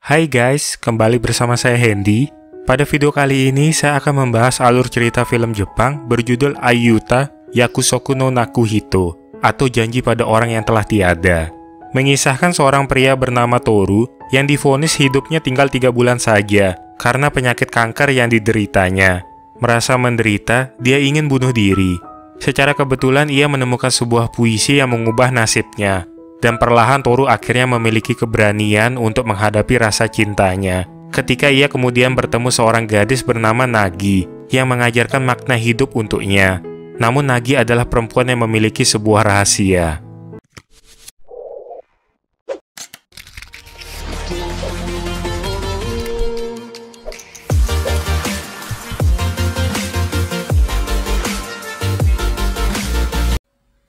Hai guys, kembali bersama saya Hendy. Pada video kali ini saya akan membahas alur cerita film Jepang berjudul Ayuta Yakusoku no Nakuhito atau Janji pada Orang yang Telah Tiada. Mengisahkan seorang pria bernama Toru yang divonis hidupnya tinggal 3 bulan saja karena penyakit kanker yang dideritanya. Merasa menderita, dia ingin bunuh diri. Secara kebetulan ia menemukan sebuah puisi yang mengubah nasibnya. Dan perlahan Toru akhirnya memiliki keberanian untuk menghadapi rasa cintanya. Ketika ia kemudian bertemu seorang gadis bernama Nagi yang mengajarkan makna hidup untuknya. Namun Nagi adalah perempuan yang memiliki sebuah rahasia.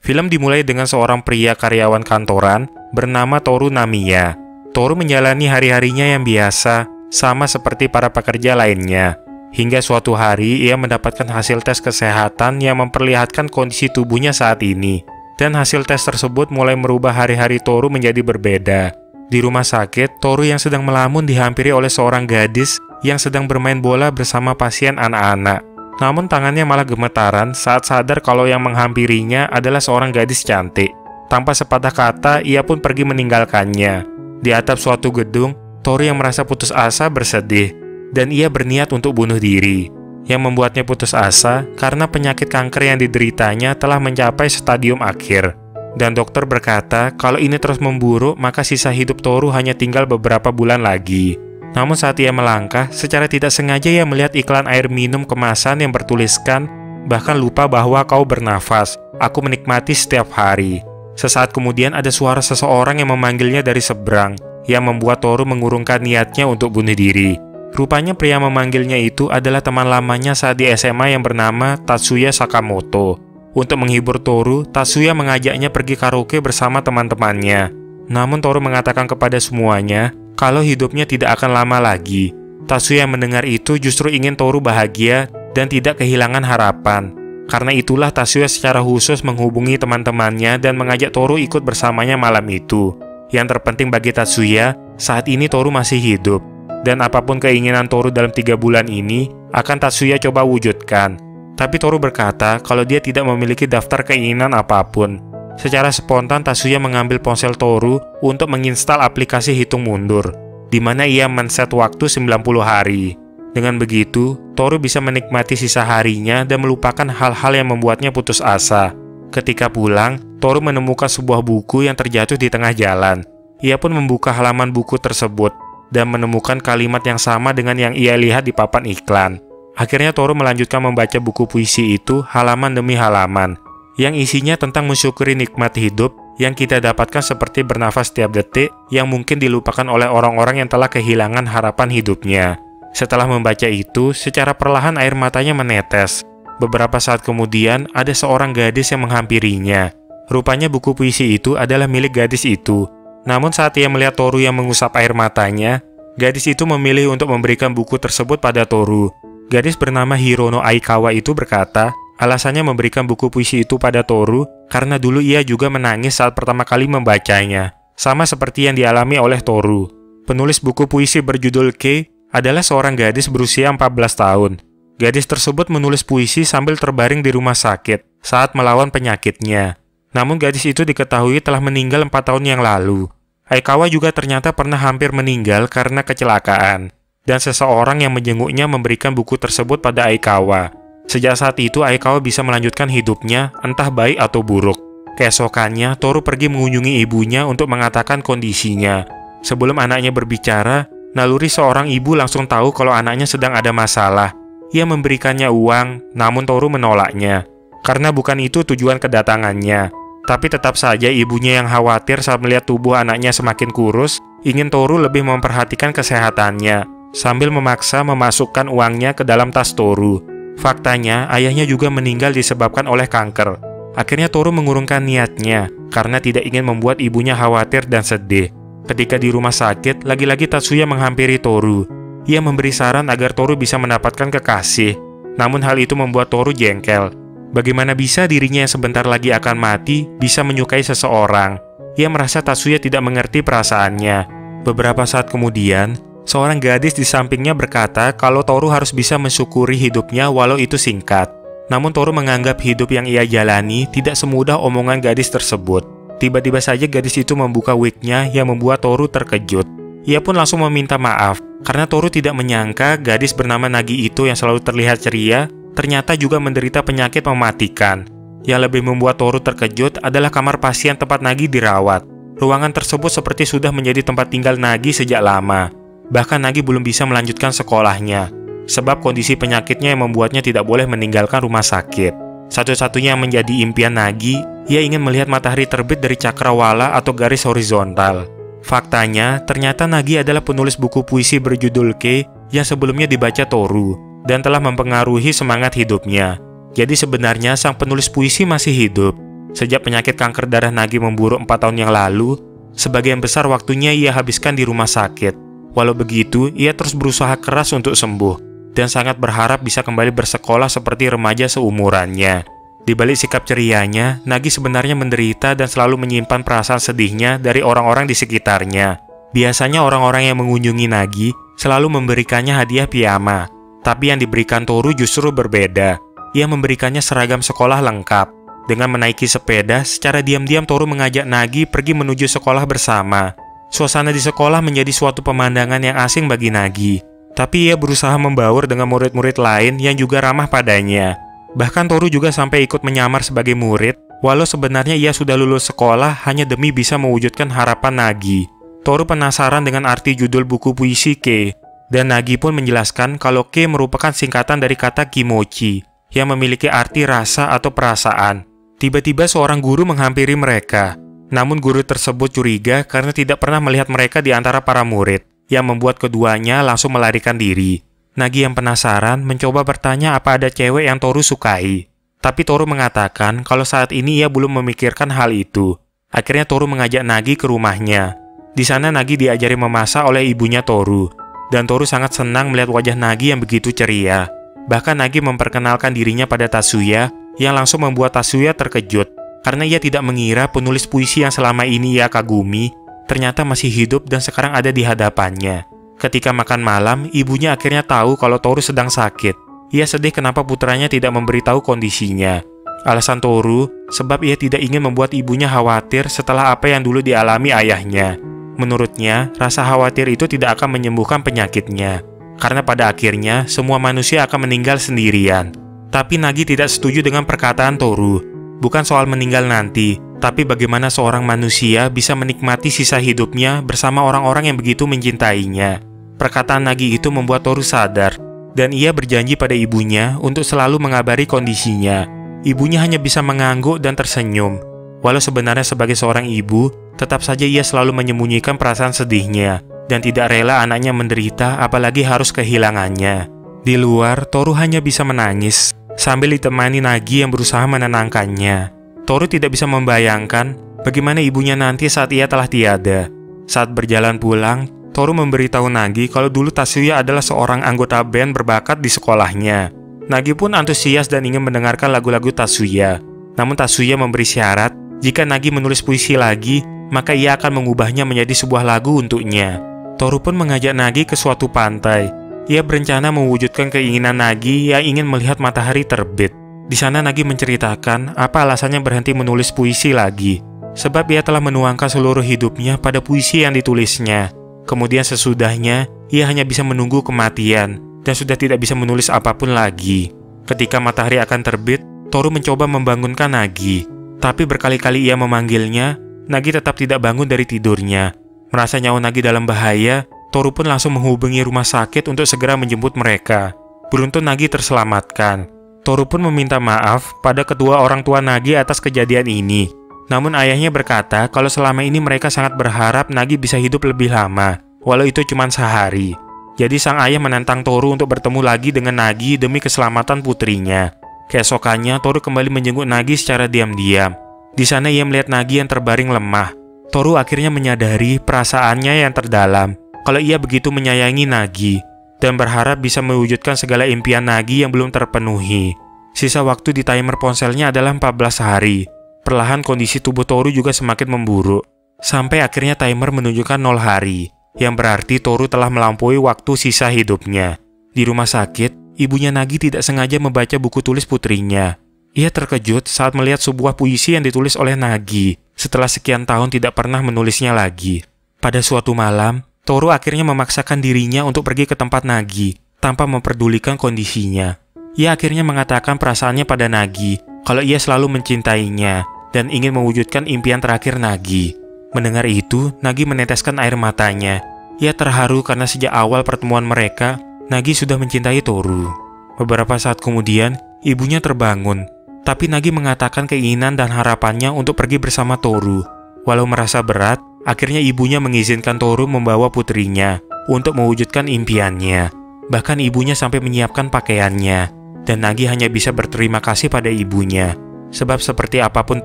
Film dimulai dengan seorang pria karyawan kantoran bernama Toru Namiya. Toru menjalani hari-harinya yang biasa, sama seperti para pekerja lainnya. Hingga suatu hari, ia mendapatkan hasil tes kesehatan yang memperlihatkan kondisi tubuhnya saat ini. Dan hasil tes tersebut mulai merubah hari-hari Toru menjadi berbeda. Di rumah sakit, Toru yang sedang melamun dihampiri oleh seorang gadis yang sedang bermain bola bersama pasien anak-anak. Namun tangannya malah gemetaran saat sadar kalau yang menghampirinya adalah seorang gadis cantik. Tanpa sepatah kata, ia pun pergi meninggalkannya. Di atap suatu gedung, Toru yang merasa putus asa bersedih, dan ia berniat untuk bunuh diri. Yang membuatnya putus asa karena penyakit kanker yang dideritanya telah mencapai stadium akhir. Dan dokter berkata kalau ini terus memburuk, maka sisa hidup Toru hanya tinggal beberapa bulan lagi. Namun saat ia melangkah, secara tidak sengaja ia melihat iklan air minum kemasan yang bertuliskan, "Bahkan lupa bahwa kau bernafas, aku menikmati setiap hari." Sesaat kemudian ada suara seseorang yang memanggilnya dari seberang, yang membuat Toru mengurungkan niatnya untuk bunuh diri. Rupanya pria memanggilnya itu adalah teman lamanya saat di SMA yang bernama Tatsuya Sakamoto. Untuk menghibur Toru, Tatsuya mengajaknya pergi karaoke bersama teman-temannya. Namun Toru mengatakan kepada semuanya, kalau hidupnya tidak akan lama lagi. Tatsuya yang mendengar itu justru ingin Toru bahagia dan tidak kehilangan harapan. Karena itulah Tatsuya secara khusus menghubungi teman-temannya dan mengajak Toru ikut bersamanya malam itu. Yang terpenting bagi Tatsuya, saat ini Toru masih hidup. Dan apapun keinginan Toru dalam 3 bulan ini, akan Tatsuya coba wujudkan. Tapi Toru berkata kalau dia tidak memiliki daftar keinginan apapun. Secara spontan, Tatsuya mengambil ponsel Toru untuk menginstal aplikasi hitung mundur, di mana ia men-set waktu 90 hari. Dengan begitu, Toru bisa menikmati sisa harinya dan melupakan hal-hal yang membuatnya putus asa. Ketika pulang, Toru menemukan sebuah buku yang terjatuh di tengah jalan. Ia pun membuka halaman buku tersebut dan menemukan kalimat yang sama dengan yang ia lihat di papan iklan. Akhirnya Toru melanjutkan membaca buku puisi itu halaman demi halaman, yang isinya tentang mensyukuri nikmat hidup yang kita dapatkan seperti bernafas setiap detik yang mungkin dilupakan oleh orang-orang yang telah kehilangan harapan hidupnya. Setelah membaca itu, secara perlahan air matanya menetes. Beberapa saat kemudian, ada seorang gadis yang menghampirinya. Rupanya buku puisi itu adalah milik gadis itu. Namun saat ia melihat Toru yang mengusap air matanya, gadis itu memilih untuk memberikan buku tersebut pada Toru. Gadis bernama Hirono Aikawa itu berkata, alasannya memberikan buku puisi itu pada Toru karena dulu ia juga menangis saat pertama kali membacanya, sama seperti yang dialami oleh Toru. Penulis buku puisi berjudul Kei adalah seorang gadis berusia 14 tahun. Gadis tersebut menulis puisi sambil terbaring di rumah sakit saat melawan penyakitnya. Namun gadis itu diketahui telah meninggal 4 tahun yang lalu. Aikawa juga ternyata pernah hampir meninggal karena kecelakaan, dan seseorang yang menjenguknya memberikan buku tersebut pada Aikawa. Sejak saat itu, Aikawa bisa melanjutkan hidupnya, entah baik atau buruk. Keesokannya, Toru pergi mengunjungi ibunya untuk mengatakan kondisinya. Sebelum anaknya berbicara, naluri seorang ibu langsung tahu kalau anaknya sedang ada masalah. Ia memberikannya uang, namun Toru menolaknya. Karena bukan itu tujuan kedatangannya. Tapi tetap saja ibunya yang khawatir saat melihat tubuh anaknya semakin kurus, ingin Toru lebih memperhatikan kesehatannya, sambil memaksa memasukkan uangnya ke dalam tas Toru. Faktanya, ayahnya juga meninggal disebabkan oleh kanker. Akhirnya Toru mengurungkan niatnya, karena tidak ingin membuat ibunya khawatir dan sedih. Ketika di rumah sakit, lagi-lagi Tatsuya menghampiri Toru. Ia memberi saran agar Toru bisa mendapatkan kekasih. Namun hal itu membuat Toru jengkel. Bagaimana bisa dirinya yang sebentar lagi akan mati, bisa menyukai seseorang? Ia merasa Tatsuya tidak mengerti perasaannya. Beberapa saat kemudian, seorang gadis di sampingnya berkata kalau Toru harus bisa mensyukuri hidupnya walau itu singkat. Namun Toru menganggap hidup yang ia jalani tidak semudah omongan gadis tersebut. Tiba-tiba saja gadis itu membuka wignya yang membuat Toru terkejut. Ia pun langsung meminta maaf, karena Toru tidak menyangka gadis bernama Nagi itu yang selalu terlihat ceria, ternyata juga menderita penyakit mematikan. Yang lebih membuat Toru terkejut adalah kamar pasien tempat Nagi dirawat. Ruangan tersebut seperti sudah menjadi tempat tinggal Nagi sejak lama. Bahkan Nagi belum bisa melanjutkan sekolahnya, sebab kondisi penyakitnya yang membuatnya tidak boleh meninggalkan rumah sakit. Satu-satunya yang menjadi impian Nagi, ia ingin melihat matahari terbit dari cakrawala atau garis horizontal. Faktanya, ternyata Nagi adalah penulis buku puisi berjudul K yang sebelumnya dibaca Toru, dan telah mempengaruhi semangat hidupnya. Jadi sebenarnya sang penulis puisi masih hidup. Sejak penyakit kanker darah Nagi memburu 4 tahun yang lalu, sebagian besar waktunya ia habiskan di rumah sakit. Walau begitu, ia terus berusaha keras untuk sembuh, dan sangat berharap bisa kembali bersekolah seperti remaja seumurannya. Di balik sikap cerianya, Nagi sebenarnya menderita dan selalu menyimpan perasaan sedihnya dari orang-orang di sekitarnya. Biasanya orang-orang yang mengunjungi Nagi selalu memberikannya hadiah piyama, tapi yang diberikan Toru justru berbeda. Ia memberikannya seragam sekolah lengkap. Dengan menaiki sepeda, secara diam-diam Toru mengajak Nagi pergi menuju sekolah bersama. Suasana di sekolah menjadi suatu pemandangan yang asing bagi Nagi. Tapi ia berusaha membaur dengan murid-murid lain yang juga ramah padanya. Bahkan Toru juga sampai ikut menyamar sebagai murid, walau sebenarnya ia sudah lulus sekolah hanya demi bisa mewujudkan harapan Nagi. Toru penasaran dengan arti judul buku puisi K, dan Nagi pun menjelaskan kalau K merupakan singkatan dari kata kimochi, yang memiliki arti rasa atau perasaan. Tiba-tiba seorang guru menghampiri mereka. Namun guru tersebut curiga karena tidak pernah melihat mereka di antara para murid, yang membuat keduanya langsung melarikan diri. Nagi yang penasaran mencoba bertanya apa ada cewek yang Toru sukai. Tapi Toru mengatakan kalau saat ini ia belum memikirkan hal itu. Akhirnya Toru mengajak Nagi ke rumahnya. Di sana Nagi diajari memasak oleh ibunya Toru. Dan Toru sangat senang melihat wajah Nagi yang begitu ceria. Bahkan Nagi memperkenalkan dirinya pada Tatsuya, yang langsung membuat Tatsuya terkejut, karena ia tidak mengira penulis puisi yang selama ini ia kagumi, ternyata masih hidup dan sekarang ada di hadapannya. Ketika makan malam, ibunya akhirnya tahu kalau Toru sedang sakit. Ia sedih kenapa putranya tidak memberitahu kondisinya. Alasan Toru, sebab ia tidak ingin membuat ibunya khawatir setelah apa yang dulu dialami ayahnya. Menurutnya, rasa khawatir itu tidak akan menyembuhkan penyakitnya, karena pada akhirnya semua manusia akan meninggal sendirian. Tapi Nagi tidak setuju dengan perkataan Toru. Bukan soal meninggal nanti, tapi bagaimana seorang manusia bisa menikmati sisa hidupnya bersama orang-orang yang begitu mencintainya. Perkataan Nagi itu membuat Toru sadar, dan ia berjanji pada ibunya untuk selalu mengabari kondisinya. Ibunya hanya bisa mengangguk dan tersenyum. Walau sebenarnya sebagai seorang ibu, tetap saja ia selalu menyembunyikan perasaan sedihnya, dan tidak rela anaknya menderita apalagi harus kehilangannya. Di luar, Toru hanya bisa menangis, sambil ditemani Nagi yang berusaha menenangkannya. Toru tidak bisa membayangkan bagaimana ibunya nanti saat ia telah tiada. Saat berjalan pulang, Toru memberitahu Nagi kalau dulu Tatsuya adalah seorang anggota band berbakat di sekolahnya. Nagi pun antusias dan ingin mendengarkan lagu-lagu Tatsuya. Namun Tatsuya memberi syarat, jika Nagi menulis puisi lagi, maka ia akan mengubahnya menjadi sebuah lagu untuknya. Toru pun mengajak Nagi ke suatu pantai. Ia berencana mewujudkan keinginan Nagi yang ingin melihat matahari terbit. Di sana Nagi menceritakan apa alasannya berhenti menulis puisi lagi. Sebab ia telah menuangkan seluruh hidupnya pada puisi yang ditulisnya. Kemudian sesudahnya, ia hanya bisa menunggu kematian dan sudah tidak bisa menulis apapun lagi. Ketika matahari akan terbit, Toru mencoba membangunkan Nagi. Tapi berkali-kali ia memanggilnya, Nagi tetap tidak bangun dari tidurnya. Merasa nyawa Nagi dalam bahaya, Toru pun langsung menghubungi rumah sakit untuk segera menjemput mereka. Beruntung Nagi terselamatkan. Toru pun meminta maaf pada kedua orang tua Nagi atas kejadian ini. Namun ayahnya berkata kalau selama ini mereka sangat berharap Nagi bisa hidup lebih lama, walau itu cuma sehari. Jadi sang ayah menantang Toru untuk bertemu lagi dengan Nagi demi keselamatan putrinya. Keesokannya Toru kembali menjenguk Nagi secara diam-diam. Di sana ia melihat Nagi yang terbaring lemah. Toru akhirnya menyadari perasaannya yang terdalam kalau ia begitu menyayangi Nagi, dan berharap bisa mewujudkan segala impian Nagi yang belum terpenuhi. Sisa waktu di timer ponselnya adalah 14 hari. Perlahan kondisi tubuh Toru juga semakin memburuk, sampai akhirnya timer menunjukkan 0 hari. yang berarti Toru telah melampaui waktu sisa hidupnya. Di rumah sakit, ibunya Nagi tidak sengaja membaca buku tulis putrinya. Ia terkejut saat melihat sebuah puisi yang ditulis oleh Nagi setelah sekian tahun tidak pernah menulisnya lagi. Pada suatu malam, Toru akhirnya memaksakan dirinya untuk pergi ke tempat Nagi tanpa memperdulikan kondisinya. Ia akhirnya mengatakan perasaannya pada Nagi kalau ia selalu mencintainya dan ingin mewujudkan impian terakhir Nagi. Mendengar itu, Nagi meneteskan air matanya. Ia terharu karena sejak awal pertemuan mereka, Nagi sudah mencintai Toru. Beberapa saat kemudian, ibunya terbangun. Tapi Nagi mengatakan keinginan dan harapannya untuk pergi bersama Toru. Walau merasa berat, akhirnya ibunya mengizinkan Toru membawa putrinya untuk mewujudkan impiannya. Bahkan ibunya sampai menyiapkan pakaiannya. Dan Nagi hanya bisa berterima kasih pada ibunya. Sebab seperti apapun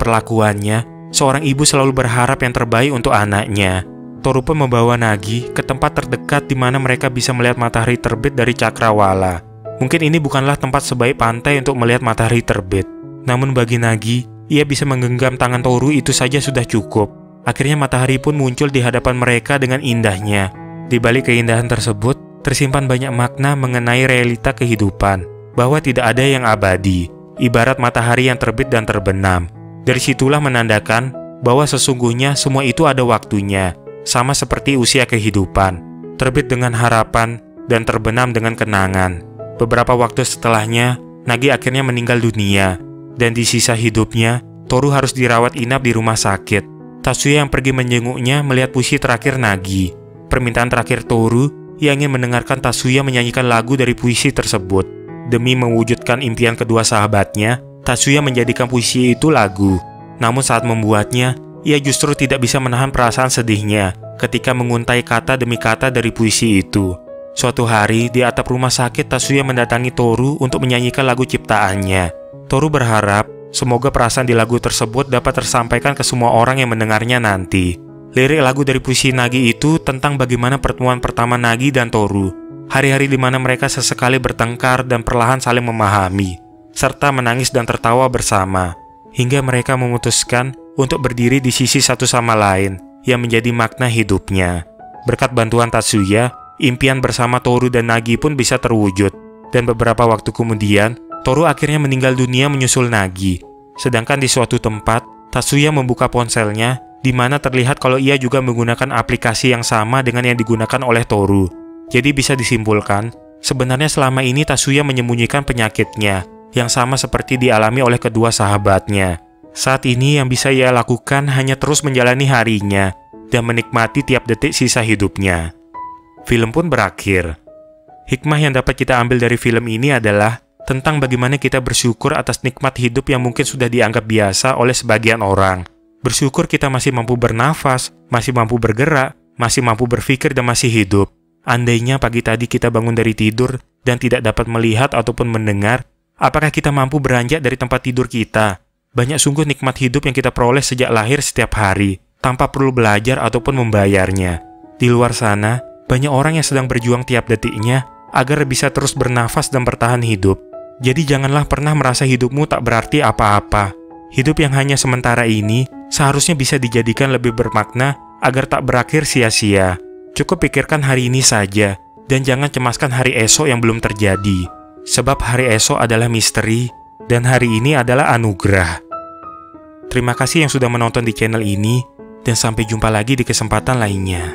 perlakuannya, seorang ibu selalu berharap yang terbaik untuk anaknya. Toru pun membawa Nagi ke tempat terdekat di mana mereka bisa melihat matahari terbit dari Cakrawala. Mungkin ini bukanlah tempat sebaik pantai untuk melihat matahari terbit. Namun bagi Nagi, ia bisa menggenggam tangan Toru itu saja sudah cukup. Akhirnya matahari pun muncul di hadapan mereka dengan indahnya. Di balik keindahan tersebut, tersimpan banyak makna mengenai realita kehidupan. Bahwa tidak ada yang abadi, ibarat matahari yang terbit dan terbenam. Dari situlah menandakan bahwa sesungguhnya semua itu ada waktunya, sama seperti usia kehidupan, terbit dengan harapan dan terbenam dengan kenangan. Beberapa waktu setelahnya, Nagi akhirnya meninggal dunia, dan di sisa hidupnya, Toru harus dirawat inap di rumah sakit. Tatsuya yang pergi menjenguknya melihat puisi terakhir Nagi. Permintaan terakhir Toru, ia ingin mendengarkan Tatsuya menyanyikan lagu dari puisi tersebut. Demi mewujudkan impian kedua sahabatnya, Tatsuya menjadikan puisi itu lagu. Namun saat membuatnya, ia justru tidak bisa menahan perasaan sedihnya ketika menguntai kata demi kata dari puisi itu. Suatu hari, di atap rumah sakit, Tatsuya mendatangi Toru untuk menyanyikan lagu ciptaannya. Toru berharap semoga perasaan di lagu tersebut dapat tersampaikan ke semua orang yang mendengarnya nanti. Lirik lagu dari puisi Nagi itu tentang bagaimana pertemuan pertama Nagi dan Toru. Hari-hari di mana mereka sesekali bertengkar dan perlahan saling memahami, serta menangis dan tertawa bersama, hingga mereka memutuskan untuk berdiri di sisi satu sama lain yang menjadi makna hidupnya. Berkat bantuan Tatsuya, impian bersama Toru dan Nagi pun bisa terwujud, dan beberapa waktu kemudian, Toru akhirnya meninggal dunia menyusul Nagi. Sedangkan di suatu tempat, Tatsuya membuka ponselnya, di mana terlihat kalau ia juga menggunakan aplikasi yang sama dengan yang digunakan oleh Toru. Jadi bisa disimpulkan, sebenarnya selama ini Tatsuya menyembunyikan penyakitnya, yang sama seperti dialami oleh kedua sahabatnya. Saat ini yang bisa ia lakukan hanya terus menjalani harinya, dan menikmati tiap detik sisa hidupnya. Film pun berakhir. Hikmah yang dapat kita ambil dari film ini adalah tentang bagaimana kita bersyukur atas nikmat hidup yang mungkin sudah dianggap biasa oleh sebagian orang. Bersyukur kita masih mampu bernafas, masih mampu bergerak, masih mampu berpikir dan masih hidup. Andainya pagi tadi kita bangun dari tidur dan tidak dapat melihat ataupun mendengar, apakah kita mampu beranjak dari tempat tidur kita? Banyak sungguh nikmat hidup yang kita peroleh sejak lahir setiap hari, tanpa perlu belajar ataupun membayarnya. Di luar sana, banyak orang yang sedang berjuang tiap detiknya agar bisa terus bernafas dan bertahan hidup. Jadi janganlah pernah merasa hidupmu tak berarti apa-apa. Hidup yang hanya sementara ini seharusnya bisa dijadikan lebih bermakna agar tak berakhir sia-sia. Cukup pikirkan hari ini saja, dan jangan cemaskan hari esok yang belum terjadi. Sebab hari esok adalah misteri, dan hari ini adalah anugerah. Terima kasih yang sudah menonton di channel ini, dan sampai jumpa lagi di kesempatan lainnya.